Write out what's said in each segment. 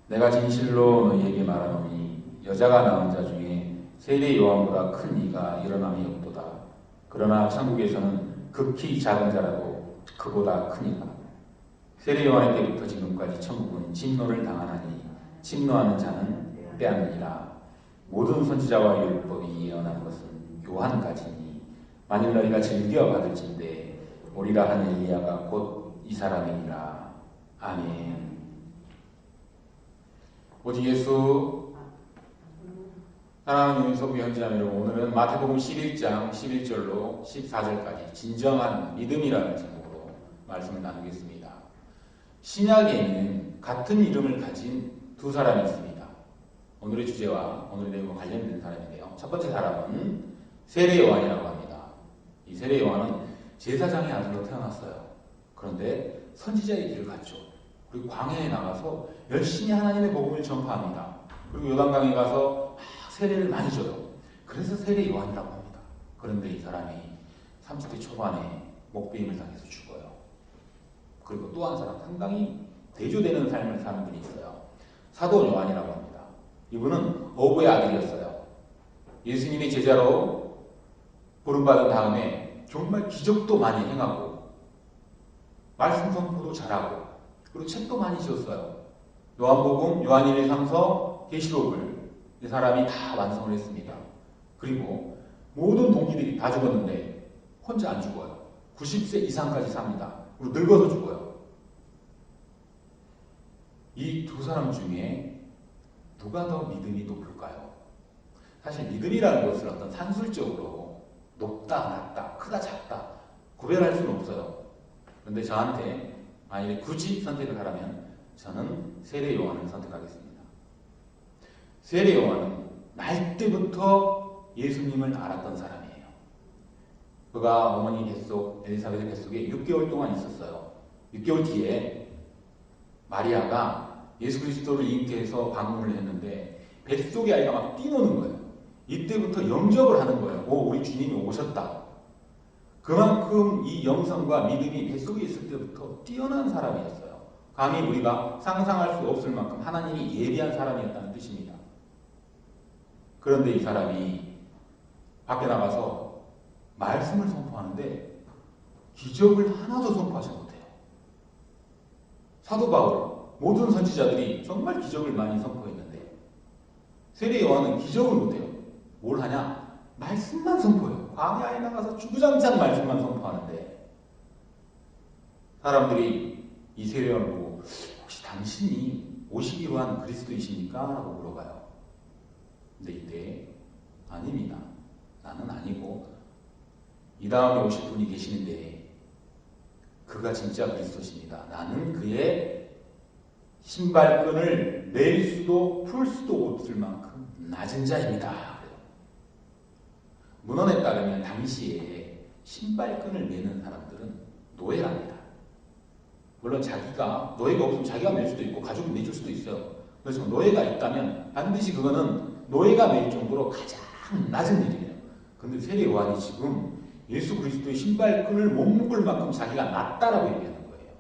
내가 진실로 너희에게 말하노니 여자가 낳은 자 중에 세례 요한보다 큰 이가 일어남이 없도다. 그러나 천국에서는 극히 작은 자라도 그보다 크니라. 세례 요한의 때부터 지금까지 천국은 침노를 당하나니 침노하는 자는 빼앗느니라. 모든 선지자와 율법이 예언한 것은 요한까지니 만일 너희가 즐겨 받을진대 오리라 한 엘리야가 곧 이 사람이니라. 아멘. 오직 예수 사랑하는 유인소부 현지자매 여러분, 오늘은 마태복음 11장 11절로 14절까지 진정한 믿음이라는 제목으로 말씀을 나누겠습니다. 신약에는 같은 이름을 가진 두 사람이 있습니다. 오늘의 주제와 오늘의 내용과 관련된 사람인데요. 첫 번째 사람은 세례 요한이라고 합니다. 이 세례 요한은 제사장의 아들로 태어났어요. 그런데 선지자의 길을 갔죠. 그리고 광야에 나가서 열심히 하나님의 복음을 전파합니다. 그리고 요단강에 가서 막 세례를 많이 줘요. 그래서 세례 요한이라고 합니다. 그런데 이 사람이 30대 초반에 목베임을 당해서 죽어요. 그리고 또 한 사람, 상당히 대조되는 삶을 사는 분이 있어요. 사도 요한이라고 합니다. 이분은 어부의 아들이었어요. 예수님의 제자로 부름받은 다음에 정말 기적도 많이 행하고 말씀 선포도 잘하고 그리고 책도 많이 지었어요. 요한복음, 요한일의 3서, 계시록을 이 사람이 다 완성을 했습니다. 그리고 모든 동기들이 다 죽었는데 혼자 안 죽어요. 90세 이상까지 삽니다. 그리고 늙어서 죽어요. 이 두 사람 중에 누가 더 믿음이 높을까요? 사실 믿음이라는 것을 어떤 산술적으로 높다, 낮다, 크다, 작다 구별할 수는 없어요. 그런데 저한테 만약에 굳이 선택을 하라면 저는 세례 요한을 선택하겠습니다. 세례 요한은 날 때부터 예수님을 알았던 사람이에요. 그가 어머니 뱃속, 엘리사벳의 뱃속에 6개월 동안 있었어요. 6개월 뒤에 마리아가 예수 그리스도를 잉태해서 방문을 했는데 뱃속의 아이가 막 뛰노는 거예요. 이때부터 영접을 하는 거예요. 오, 우리 주님이 오셨다. 그만큼 이 영성과 믿음이 뱃속에 있을 때부터 뛰어난 사람이었어요. 감히 우리가 상상할 수 없을 만큼 하나님이 예비한 사람이었다는 뜻입니다. 그런데 이 사람이 밖에 나가서 말씀을 선포하는데 기적을 하나도 선포하지 못해요. 사도 바울, 모든 선지자들이 정말 기적을 많이 선포했는데 세례 요한은 기적을 못해요. 뭘 하냐? 말씀만 선포해요. 광야에 나가서 주구장창 말씀만 선포하는데 사람들이 이 세례 요한을 보고 혹시 당신이 오시기로 한 그리스도이십니까? 라고 물어봐요. 근데 이때 아닙니다. 나는 아니고 이 다음에 오실 분이 계시는데 그가 진짜 그리스도십니다. 나는 그의 신발끈을 낼 수도 풀 수도 없을 만큼 낮은 자입니다. 문헌에 따르면 당시에 신발끈을 매는 사람들은 노예랍니다. 물론 자기가 노예가 없으면 자기가 맬 수도 있고 가족이 내줄 수도 있어요. 그래서 노예가 있다면 반드시 그거는 노예가 맬 정도로 가장 낮은 일이에요. 근데 세례 요한이 지금 예수 그리스도의 신발끈을 못 묶을 만큼 자기가 낮다라고 얘기하는 거예요.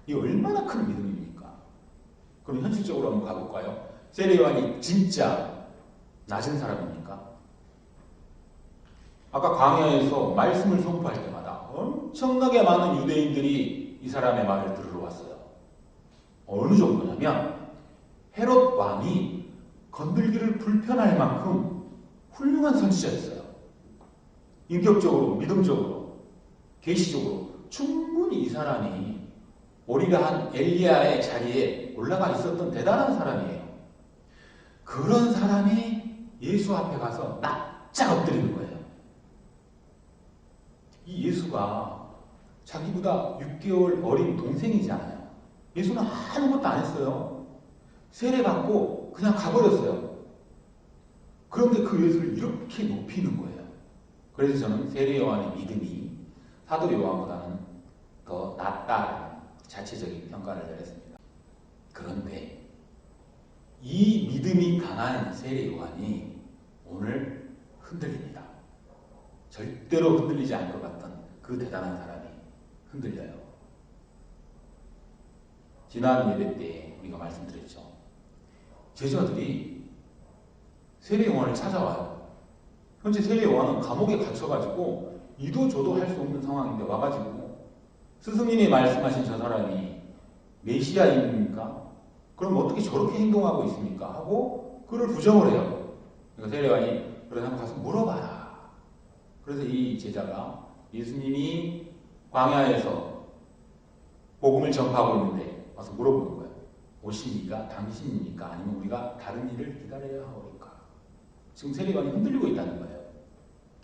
이게 얼마나 큰 믿음입니까? 그럼 현실적으로 한번 가볼까요? 세례 요한이 진짜 낮은 사람입니까? 아까 광야에서 말씀을 선포할 때마다 엄청나게 많은 유대인들이 이 사람의 말을 들으러 왔어요. 어느 정도냐면 헤롯 왕이 건들기를 불편할 만큼 훌륭한 선지자였어요. 인격적으로, 믿음적으로, 계시적으로 충분히 이 사람이 오리라 한 엘리야의 자리에 올라가 있었던 대단한 사람이에요. 그런 사람이 예수 앞에 가서 납작 엎드리는 거예요. 이 예수가 자기보다 6개월 어린 동생이잖아요. 예수는 아무것도 안 했어요. 세례받고 그냥 가버렸어요. 그런데 그 예수를 이렇게 높이는 거예요. 그래서 저는 세례 요한의 믿음이 사도 요한보다는 더 낫다라는 자체적인 평가를 내렸습니다. 그런데 이 믿음이 강한 세례 요한이 오늘 흔들립니다. 절대로 흔들리지 않을 것 같던 그 대단한 사람이 흔들려요. 지난 예배 때 우리가 말씀드렸죠. 제자들이 세례 요한을 찾아와요. 현재 세례 요한은 감옥에 갇혀가지고 이도 저도 할 수 없는 상황인데 와가지고 스승님이 말씀하신 저 사람이 메시아입니까? 그럼 어떻게 저렇게 행동하고 있습니까? 하고 그를 부정을 해요. 그러니까 세례 요한이 그래 한번 가서 물어봐라. 그래서 이 제자가 예수님이 광야에서 복음을 전파하고 있는데 와서 물어보는 거예요. 오십니까? 당신입니까? 아니면 우리가 다른 일을 기다려야 하오리까? 지금 세례 요한이 흔들리고 있다는 거예요.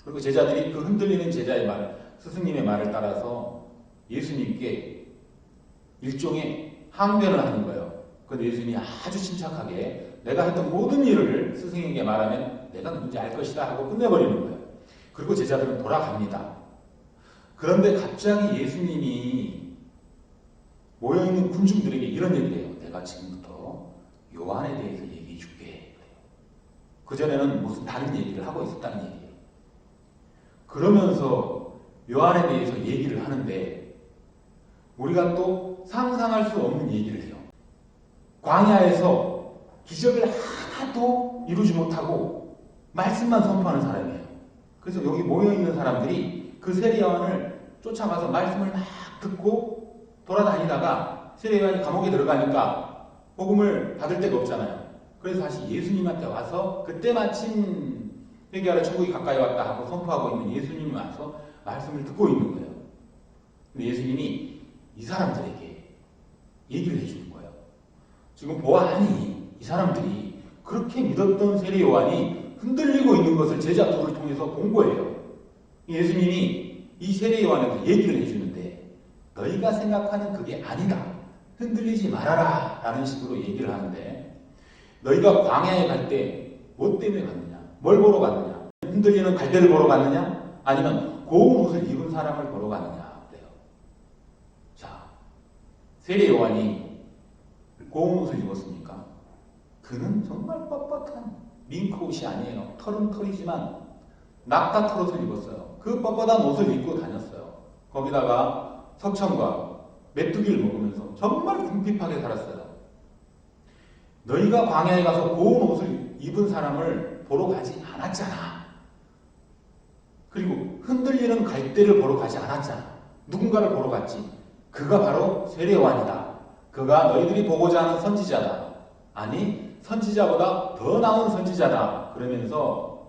그리고 제자들이 그 흔들리는 제자의 말, 스승님의 말을 따라서 예수님께 일종의 항변을 하는 거예요. 그런데 예수님이 아주 침착하게 내가 했던 모든 일을 스승에게 말하면 내가 누군지 알 것이다 하고 끝내버리는 거예요. 그리고 제자들은 돌아갑니다. 그런데 갑자기 예수님이 모여있는 군중들에게 이런 얘기를 해요. 내가 지금부터 요한에 대해서 얘기해 줄게. 그전에는 무슨 다른 얘기를 하고 있었다는 얘기예요. 그러면서 요한에 대해서 얘기를 하는데 우리가 또 상상할 수 없는 얘기를 해요. 광야에서 기적을 하나도 이루지 못하고 말씀만 선포하는 사람이에요. 그래서 여기 모여있는 사람들이 그 세례 요한을 쫓아가서 말씀을 막 듣고 돌아다니다가 세례 요한이 감옥에 들어가니까 복음을 받을 데가 없잖아요. 그래서 다시 예수님한테 와서 그때 마침 회개하라 천국이 가까이 왔다 하고 선포하고 있는 예수님이 와서 말씀을 듣고 있는 거예요. 근데 예수님이 이 사람들에게 얘기를 해주는 거예요. 지금 보아하니 이 사람들이 그렇게 믿었던 세례 요한이 흔들리고 있는 것을 제자 둘을 통해서 본 거예요. 예수님이 이 세례 요한에게 얘기를 해주는데 너희가 생각하는 그게 아니다. 흔들리지 말아라 라는 식으로 얘기를 하는데 너희가 광야에 갈 때 뭐 때문에 갔느냐? 뭘 보러 갔느냐? 흔들리는 갈대를 보러 갔느냐? 아니면 고운 옷을 입은 사람을 보러 갔느냐? 그래요. 자, 세례 요한이 고운 옷을 입었습니까? 그는 정말 뻣뻣한 밍크 옷이 아니에요. 털은 털이지만 낙타 털옷을 입었어요. 그 뻣뻣한 옷을 입고 다녔어요. 거기다가 석청과 메뚜기를 먹으면서 정말 궁핍하게 살았어요. 너희가 광야에 가서 고운 옷을 입은 사람을 보러 가지 않았잖아. 그리고 흔들리는 갈대를 보러 가지 않았잖아. 누군가를 보러 갔지. 그가 바로 세례 요한이다. 그가 너희들이 보고자 하는 선지자다. 아니 선지자보다 더 나은 선지자다. 그러면서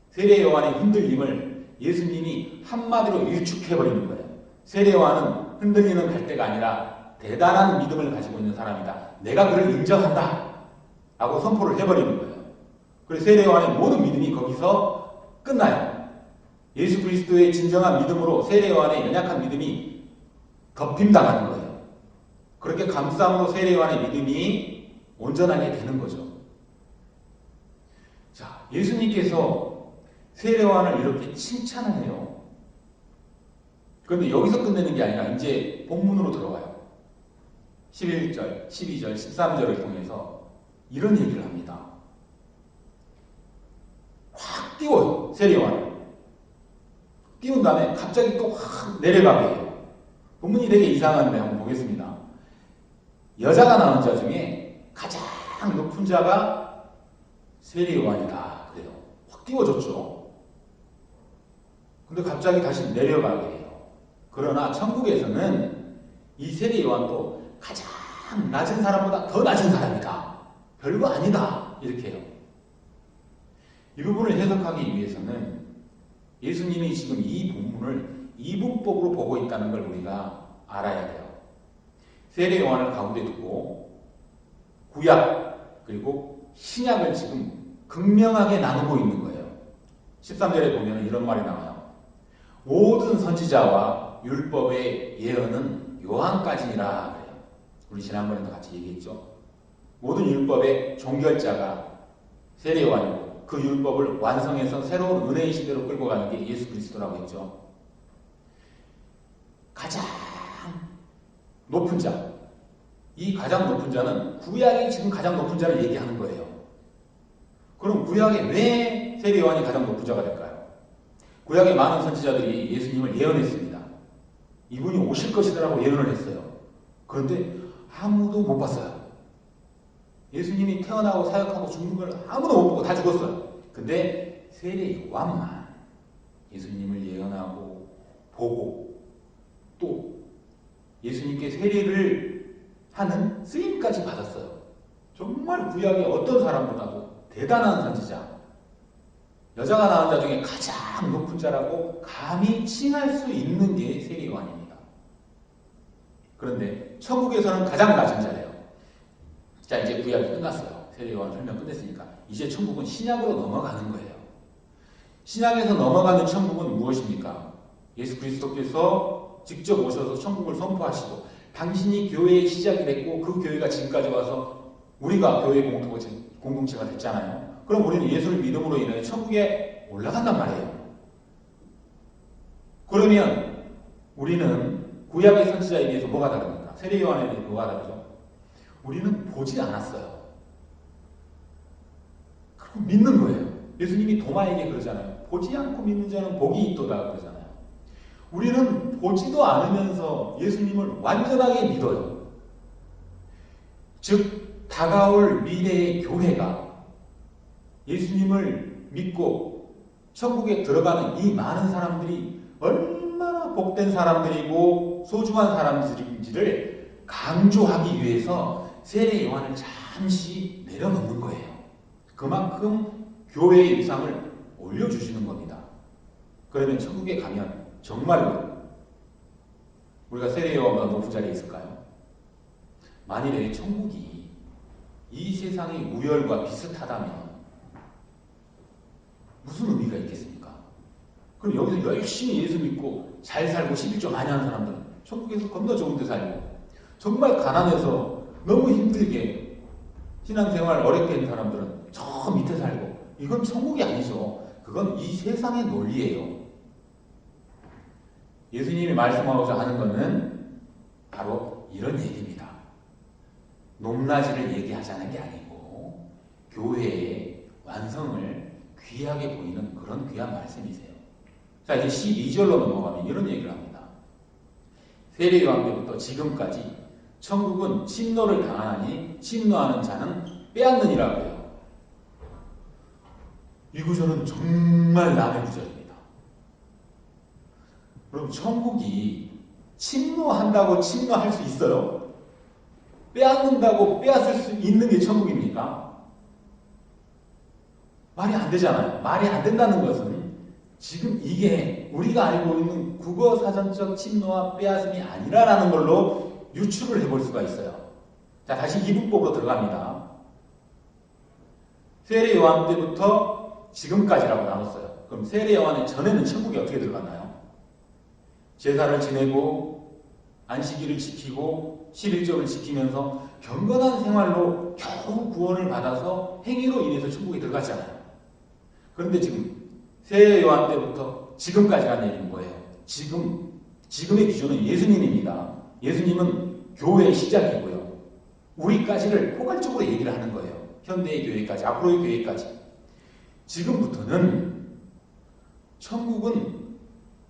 세례 요한의 흔들림을 예수님이 한마디로 일축해버리는 거예요. 세례 요한은 흔들리는 갈대가 아니라 대단한 믿음을 가지고 있는 사람이다. 내가 그를 인정한다. 라고 선포를 해버리는 거예요. 그래서 세례 요한의 모든 믿음이 거기서 끝나요. 예수 그리스도의 진정한 믿음으로 세례 요한의 연약한 믿음이 덮임당하는 거예요. 그렇게 감수함으로 세례 요한의 믿음이 온전하게 되는 거죠. 자, 예수님께서 세례 요한을 이렇게 칭찬을 해요. 그런데 여기서 끝내는 게 아니라 이제 본문으로 들어가요. 11절, 12절, 13절을 통해서 이런 얘기를 합니다. 확 띄워요. 세례 요한을. 띄운 다음에 갑자기 또 확 내려가게 해요. 본문이 되게 이상한데 한번 보겠습니다. 여자가 낳은 자 중에 가장 높은 자가 세례 요한이다. 그래요. 확 띄워졌죠. 근데 갑자기 다시 내려가게 해요. 그러나 천국에서는 이 세례 요한도 가장 낮은 사람보다 더 낮은 사람이다. 별거 아니다. 이렇게 해요. 이 부분을 해석하기 위해서는 예수님이 지금 이 본문을 이분법으로 보고 있다는 걸 우리가 알아야 돼요. 세례 요한을 가운데 두고 구약 그리고 신약을 지금 극명하게 나누고 있는 거예요. 13절에 보면 이런 말이 나와요. 모든 선지자와 율법의 예언은 요한까지니라 그래요. 우리 지난번에도 같이 얘기했죠. 모든 율법의 종결자가 세례 요한이고 그 율법을 완성해서 새로운 은혜의 시대로 끌고 가는 게 예수 그리스도라고 했죠. 가장 높은 자, 이 가장 높은 자는 구약이 지금 가장 높은 자를 얘기하는 거예요. 그럼 구약에 왜 세례 요한이 가장 높은 자가 될까요? 구약의 많은 선지자들이 예수님을 예언했습니다. 이분이 오실 것이라고 예언을 했어요. 그런데 아무도 못 봤어요. 예수님이 태어나고 사역하고 죽는 걸 아무도 못 보고 다 죽었어요. 근데 세례 요한만 예수님을 예언하고 보고 또 예수님께 세례를 하는 쓰임까지 받았어요. 정말 구약의 어떤 사람보다도 대단한 선지자, 여자가 낳은 자 중에 가장 높은 자라고 감히 칭할 수 있는 게 세례 요한입니다. 그런데 천국에서는 가장 낮은 자예요. 자, 이제 구약이 끝났어요. 세례 요한 설명 끝냈으니까 이제 천국은 신약으로 넘어가는 거예요. 신약에서 넘어가는 천국은 무엇입니까? 예수 그리스도께서 직접 오셔서 천국을 선포하시고 당신이 교회의 시작이 됐고 그 교회가 지금까지 와서 우리가 교회 공동체가 됐잖아요. 그럼 우리는 예수를 믿음으로 인해 천국에 올라간단 말이에요. 그러면 우리는 구약의 선지자에 비해서 뭐가 다릅니까? 세례 요한에 비해서 뭐가 다르죠? 우리는 보지 않았어요. 그럼 믿는 거예요. 예수님이 도마에게 그러잖아요. 보지 않고 믿는 자는 복이 있도다 그러잖아요. 우리는 보지도 않으면서 예수님을 완전하게 믿어요. 즉 다가올 미래의 교회가 예수님을 믿고 천국에 들어가는 이 많은 사람들이 얼마나 복된 사람들이고 소중한 사람들인지를 강조하기 위해서 세례 요한을 잠시 내려놓는 거예요. 그만큼 교회의 위상을 올려주시는 겁니다. 그러면 천국에 가면 정말로 우리가 세례 요한보다 높은 자리에 있을까요? 만일에 천국이 이 세상의 우열과 비슷하다면 무슨 의미가 있겠습니까? 그럼 여기서 열심히 예수 믿고 잘 살고 11조 많이 하는 사람들은 천국에서 겁나 좋은 데 살고 정말 가난해서 너무 힘들게 신앙생활 어렵게 하는 사람들은 저 밑에 살고 이건 천국이 아니죠. 그건 이 세상의 논리예요. 예수님이 말씀하고자 하는 것은 바로 이런 얘기입니다. 높낮이를 얘기하자는 게 아니고 교회의 완성을 귀하게 보이는 그런 귀한 말씀이세요. 자, 이제 12절로 넘어가면 이런 얘기를 합니다. 세례 요한 때부터 지금까지 천국은 침노를 당하니 침노하는 자는 빼앗느니라고 해요. 이 구절은 정말 남의 구절입니다. 그럼 천국이 침노한다고 침노할 수 있어요? 빼앗는다고 빼앗을 수 있는 게 천국입니까? 말이 안 되잖아요. 말이 안 된다는 것은 지금 이게 우리가 알고 있는 국어사전적 침노와 빼앗음이 아니라라는 걸로 유추를 해볼 수가 있어요. 자, 다시 이분법으로 들어갑니다. 세례 요한 때부터 지금까지라고 나눴어요. 그럼 세례 요한의 전에는 천국에 어떻게 들어갔나요? 제사를 지내고 안식일을 지키고 11조를 지키면서 경건한 생활로 겨우 구원을 받아서 행위로 인해서 천국에 들어갔잖아요. 그런데 지금 세례 요한 때부터 지금까지라는 얘기는 뭐예요? 지금의 기준은 예수님입니다. 예수님은 교회의 시작이고요. 우리까지를 포괄적으로 얘기를 하는 거예요. 현대의 교회까지, 앞으로의 교회까지. 지금부터는 천국은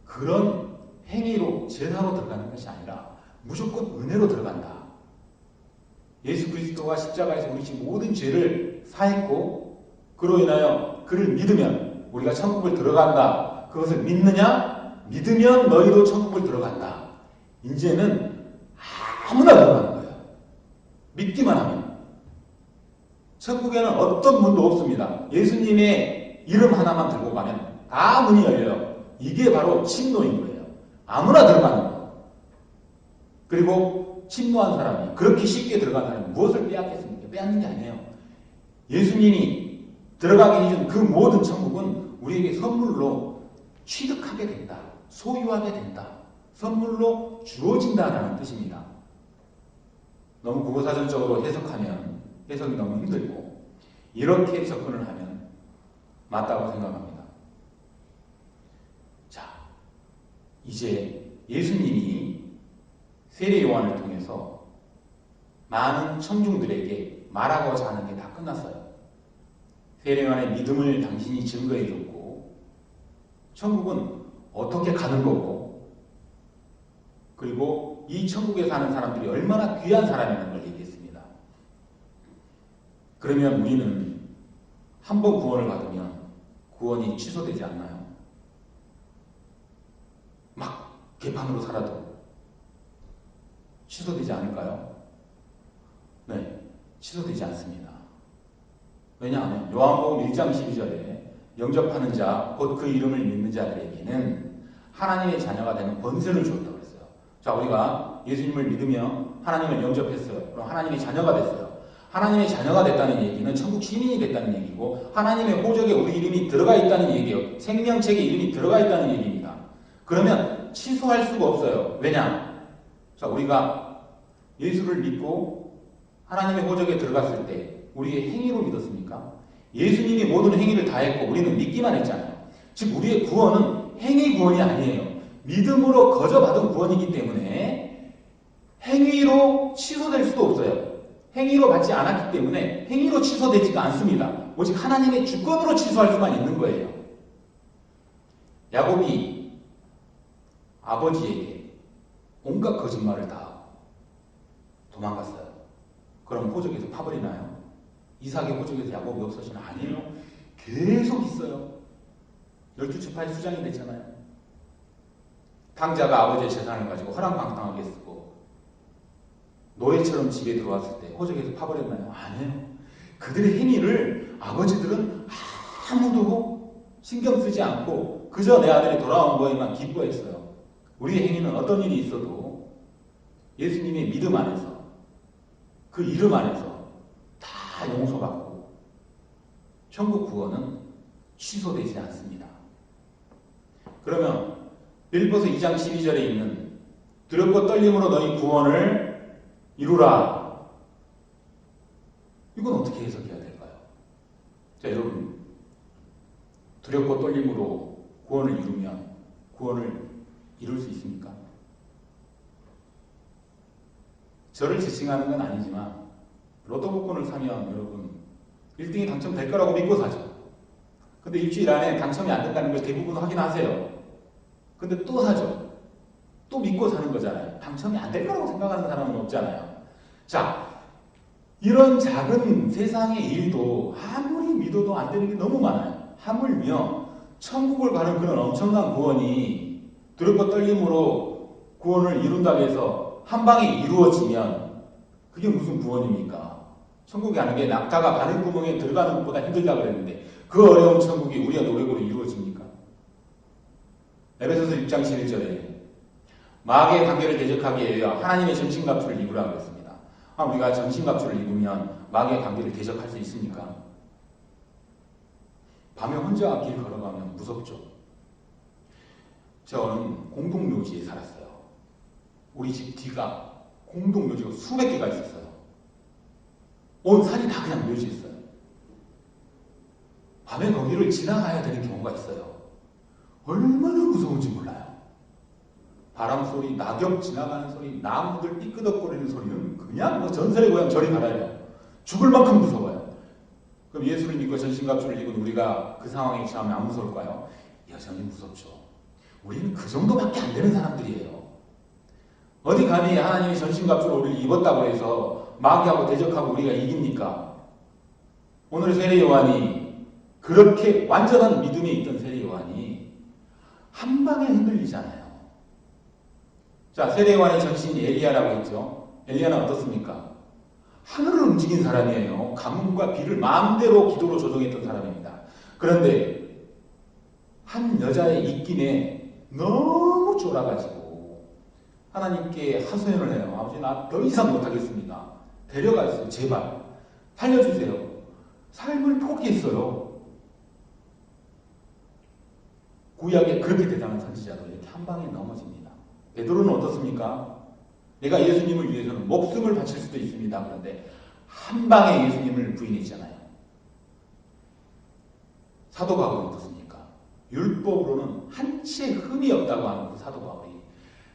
그런 행위로 제사로 들어가는 것이 아니라 무조건 은혜로 들어간다. 예수 그리스도가 십자가에서 우리 모든 죄를 사했고 그로 인하여 그를 믿으면 우리가 천국을 들어간다. 그것을 믿느냐? 믿으면 너희도 천국을 들어간다. 이제는 아무나 들어가는 거예요. 믿기만 하면. 천국에는 어떤 문도 없습니다. 예수님의 이름 하나만 들고 가면 다 문이 열려요. 이게 바로 침노인 거예요. 아무나 들어가는 거예요. 그리고 침노한 사람이 그렇게 쉽게 들어간 사람이 무엇을 빼앗겠습니까? 빼앗는 게 아니에요. 예수님이 들어가게 해준 그 모든 천국은 우리에게 선물로 취득하게 된다. 소유하게 된다. 선물로 주어진다라는 뜻입니다. 너무 국어사전적으로 해석하면 해석이 너무 힘들고 이렇게 접근을 하면 맞다고 생각합니다. 자, 이제 예수님이 세례 요한을 통해서 많은 청중들에게 말하고자 하는 게 다 끝났어요. 세례 요한의 믿음을 당신이 증거해 줬고 천국은 어떻게 가는 거고 그리고 이 천국에 사는 사람들이 얼마나 귀한 사람이라는 걸 얘기했습니다. 그러면 우리는 한 번 구원을 받으면 구원이 취소되지 않나요? 막 개판으로 살아도 취소되지 않을까요? 네, 취소되지 않습니다. 왜냐하면 요한복음 1장 12절에 영접하는 자, 곧 그 이름을 믿는 자들에게는 하나님의 자녀가 되는 권세를 주었다고 그랬어요. 자, 우리가 예수님을 믿으며 하나님을 영접했어요. 그럼 하나님의 자녀가 됐어요. 하나님의 자녀가 됐다는 얘기는 천국 시민이 됐다는 얘기고 하나님의 호적에 우리 이름이 들어가 있다는 얘기예요. 생명책에 이름이 들어가 있다는 얘기입니다. 그러면 취소할 수가 없어요. 왜냐? 자, 우리가 예수를 믿고 하나님의 호적에 들어갔을 때 우리의 행위로 믿었습니까? 예수님이 모든 행위를 다 했고 우리는 믿기만 했잖아요. 즉 우리의 구원은 행위 구원이 아니에요. 믿음으로 거저받은 구원이기 때문에 행위로 취소될 수도 없어요. 행위로 받지 않았기 때문에 행위로 취소되지가 않습니다. 오직 하나님의 주권으로 취소할 수만 있는 거예요. 야곱이 아버지에게 온갖 거짓말을 다 도망갔어요. 그럼 호적에서 파버리나요? 이삭의 호적에서 야곱이 없어지나? 아니에요. 계속 있어요. 12지파의 수장이 됐잖아요. 당자가 아버지의 재산을 가지고 허랑방탕하게 쓰고 노예처럼 집에 들어왔을 때 호적에서 파버렸나요? 아니에요. 그들의 행위를 아버지들은 아무도 신경 쓰지 않고 그저 내 아들이 돌아온 거에만 기뻐했어요. 우리의 행위는 어떤 일이 있어도 예수님의 믿음 안에서 그 이름 안에서 다 용서받고 천국 구원은 취소되지 않습니다. 그러면 빌립보서 2장 12절에 있는 두렵고 떨림으로 너희 구원을 이루라. 이건 어떻게 해석해야 될까요? 자, 여러분, 두렵고 떨림으로 구원을 이루면 구원을 이룰 수 있습니까? 저를 지칭하는 건 아니지만 로또 복권을 사면 여러분 1등이 당첨될 거라고 믿고 사죠. 근데 일주일 안에 당첨이 안 된다는 걸 대부분 확인하세요. 근데 또 사죠. 또 믿고 사는 거잖아요. 당첨이 안 될 거라고 생각하는 사람은 없잖아요. 자, 이런 작은 세상의 일도 아무리 믿어도 안 되는 게 너무 많아요. 하물며 천국을 가는 그런 엄청난 구원이 두렵고 떨림으로 구원을 이룬다고 해서 한 방에 이루어지면 그게 무슨 구원입니까? 천국에 가는 게 낙타가 바늘구멍에 들어가는 것보다 힘들다고 그랬는데 그 어려운 천국이 우리의 노력으로 이루어집니까? 에베소서 6장 11절에 마귀의 관계를 대적하기 위하여 하나님의 전신갑주를 입으라고 했습니다. 우리가 전신갑주를 입으면 마귀의 관계를 대적할 수 있습니까? 밤에 혼자 길 걸어가면 무섭죠. 저는 공동묘지에 살았어요. 우리 집 뒤가 공동묘지가 수백 개가 있었어요. 온 산이 다 그냥 묘지였어요. 밤에 거기를 지나가야 되는 경우가 있어요. 얼마나 무서운지 몰라요. 바람 소리, 낙엽 지나가는 소리, 나무들 삐끄덕거리는 소리는 그냥 뭐 전설의 고향 저리 가라요. 죽을 만큼 무서워요. 그럼 예수를 믿고 전신갑주를 입은 우리가 그 상황에 처하면 안 무서울까요? 여전히 무섭죠. 우리는 그 정도밖에 안 되는 사람들이에요. 어디 감히 하나님이 전신갑주를 우리를 입었다고 해서 마귀하고 대적하고 우리가 이깁니까? 오늘 세례 요한이 그렇게 완전한 믿음에 있던 세례 요한이 한 방에 흔들리잖아요. 자, 세례 요한의 전신이 엘리야라고 했죠. 엘리야는 어떻습니까? 하늘을 움직인 사람이에요. 가뭄과 비를 마음대로 기도로 조정했던 사람입니다. 그런데 한 여자의 입김에 너무 쫄아가지고 하나님께 하소연을 해요. 아버지, 나 더 이상 못하겠습니다. 데려가주세요. 제발 살려주세요. 삶을 포기했어요. 구약에 그렇게 대단한 선지자도 이렇게 한 방에 넘어집니다. 베드로는 어떻습니까? 내가 예수님을 위해서는 목숨을 바칠 수도 있습니다. 그런데 한 방에 예수님을 부인했잖아요. 사도 바울은 어떻습니까? 율법으로는 한치의 흠이 없다고 하는 그 사도 바울이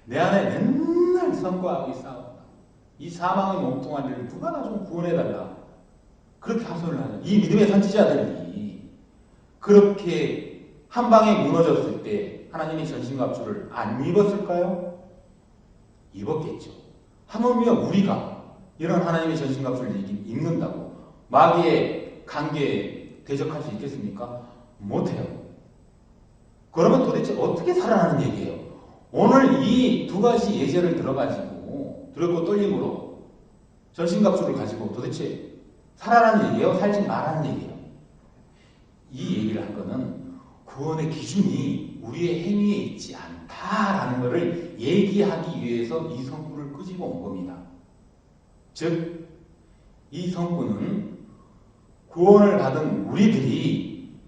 내 안에 맨날 선과하고 싸운다. 이 사망의 몽통한 일을 누가 나 좀 구원해달라. 그렇게 하소연을 하죠. 이 믿음의 선지자들이 그렇게 한 방에 무너졌을 때 하나님의 전신갑주를 안 입었을까요? 입었겠죠. 하물며 우리가 이런 하나님의 전신갑주를 입는다고 마귀의 관계에 대적할 수 있겠습니까? 못해요. 그러면 도대체 어떻게 살아나는 얘기예요? 오늘 이 두 가지 예제를 들어가지고 두렵고 떨림으로 전신갑주를 가지고 도대체 살아나는 얘기예요? 살지 말라는 얘기예요? 이 얘기를 한 거는 구원의 기준이 우리의 행위에 있지 않다라는 것을 얘기하기 위해서 이 성구를 끄집어 온 겁니다. 즉, 이 성구는 구원을 받은 우리들이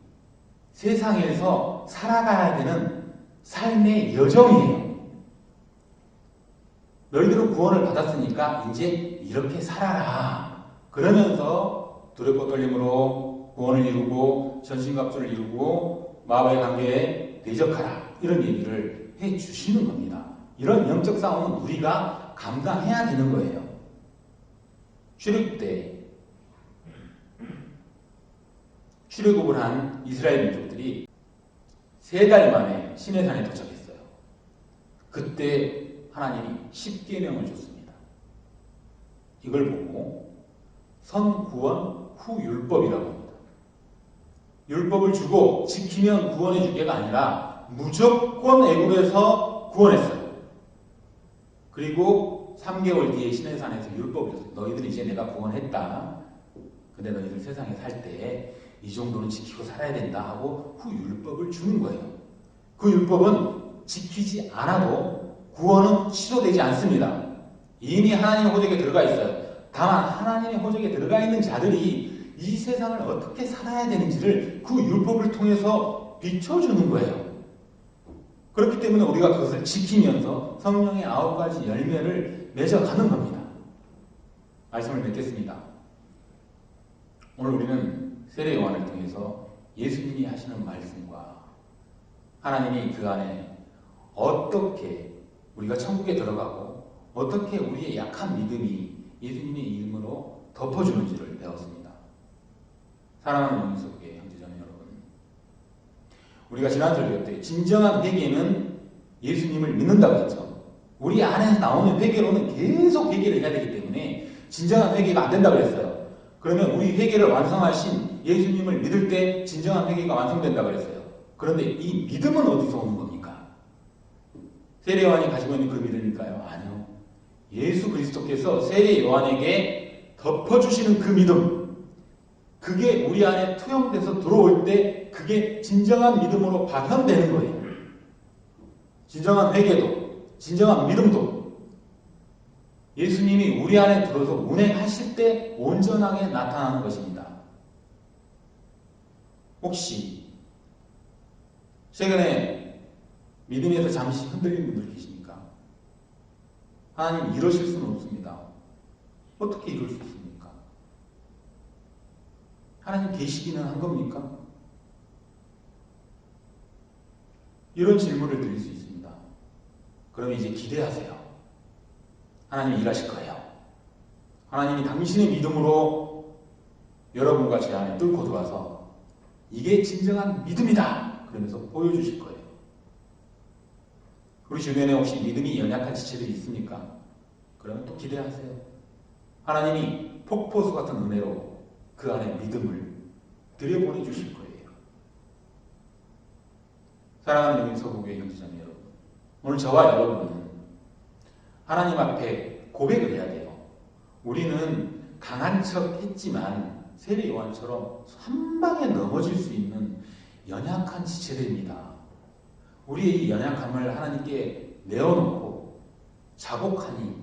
세상에서 살아가야 되는 삶의 여정이에요. 너희들은 구원을 받았으니까 이제 이렇게 살아라. 그러면서 두렵고 떨림으로 구원을 이루고 전신갑주를 이루고 마귀의 관계에 대적하라. 이런 얘기를 해 주시는 겁니다. 이런 영적 싸움은 우리가 감당해야 되는 거예요. 출애굽 때 출애굽을 한 이스라엘 민족들이 3달 만에 시내산에 도착했어요. 그때 하나님이 10계명을 줬습니다. 이걸 보고 선구원 후율법이라고 합니다. 율법을 주고 지키면 구원해 주게가 아니라 무조건 애굽에서 구원했어요. 그리고 3개월 뒤에 시내산에서 율법을 줬어요. 너희들 이제 내가 구원했다. 근데 너희들 세상에 살 때 이 정도는 지키고 살아야 된다 하고 후율법을 주는 거예요. 그 율법은 지키지 않아도 구원은 취소되지 않습니다. 이미 하나님의 호적에 들어가 있어요. 다만 하나님의 호적에 들어가 있는 자들이 이 세상을 어떻게 살아야 되는지를 그 율법을 통해서 비춰주는 거예요. 그렇기 때문에 우리가 그것을 지키면서 성령의 9가지 열매를 맺어가는 겁니다. 말씀을 맺겠습니다. 오늘 우리는 세례 요한을 통해서 예수님이 하시는 말씀과 하나님이 그 안에 어떻게 우리가 천국에 들어가고 어떻게 우리의 약한 믿음이 예수님의 이름으로 덮어주는지를 배웠습니다. 사랑하는 영성교회 형제자매 여러분, 우리가 지난 설교 때 진정한 회개는 예수님을 믿는다고 했죠. 우리 안에서 나오는 회개로는 계속 회개를 해야 되기 때문에 진정한 회개가 안 된다고 했어요. 그러면 우리 회개를 완성하신 예수님을 믿을 때 진정한 회개가 완성된다고 그랬어요. 그런데 이 믿음은 어디서 오는 겁니까? 세례 요한이 가지고 있는 그 믿음일까요? 아니요. 예수 그리스도께서 세례 요한에게 덮어주시는 그 믿음, 그게 우리 안에 투영돼서 들어올 때 그게 진정한 믿음으로 발현되는 거예요. 진정한 회개도, 진정한 믿음도 예수님이 우리 안에 들어서 운행하실 때 온전하게 나타나는 것입니다. 혹시 최근에 믿음에서 잠시 흔들린 분들 계십니까? 하나님 이러실 수는 없습니다. 어떻게 이럴 수 있습니까? 하나님 계시기는 한 겁니까? 이런 질문을 드릴 수 있습니다. 그럼 이제 기대하세요. 하나님이 일하실 거예요. 하나님이 당신의 믿음으로 여러분과 제 안에 뚫고 들어와서 이게 진정한 믿음이다 그러면서 보여주실 거예요. 우리 주변에 혹시 믿음이 연약한 지체들이 있습니까? 그러면 또 기대하세요. 하나님이 폭포수 같은 은혜로 그 안에 믿음을 들여보내주실 거예요. 사랑하는 영인서구교회 형제자매 여러분, 오늘 저와 여러분은 하나님 앞에 고백을 해야 돼요. 우리는 강한 척 했지만 세례 요한처럼 한 방에 넘어질 수 있는 연약한 지체들입니다. 우리의 이 연약함을 하나님께 내어놓고 자복하니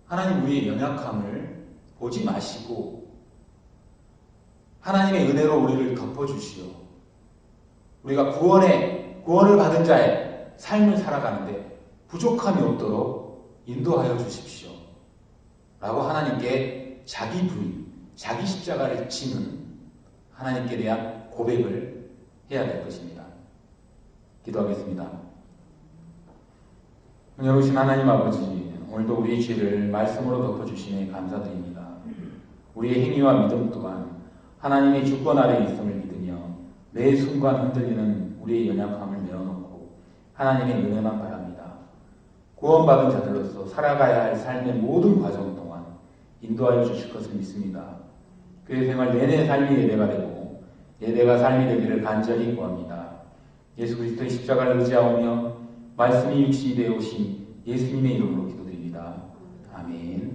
하나님 우리의 연약함을 보지 마시고 하나님의 은혜로 우리를 덮어주시오. 우리가 구원을 받은 자의 삶을 살아가는데 부족함이 없도록 인도하여 주십시오. 라고 하나님께 자기 부인, 자기 십자가를 지는 하나님께 대한 고백을 해야 될 것입니다. 기도하겠습니다. 은혜로우신 하나님 아버지, 오늘도 우리의 죄를 말씀으로 덮어주시니 감사드립니다. 우리의 행위와 믿음 또한 하나님의 주권 아래 있음을 믿으며 매 순간 흔들리는 우리의 연약함을 내어놓고 하나님의 은혜만 바랍니다. 구원받은 자들로서 살아가야 할 삶의 모든 과정 동안 인도하여 주실 것을 믿습니다. 교회 생활 내내 삶이 예배가 되고 예배가 삶이 되기를 간절히 구합니다. 예수 그리스도의 십자가를 의지하오며 말씀이 육신이 되어 오신 예수님의 이름으로 기도드립니다. 아멘.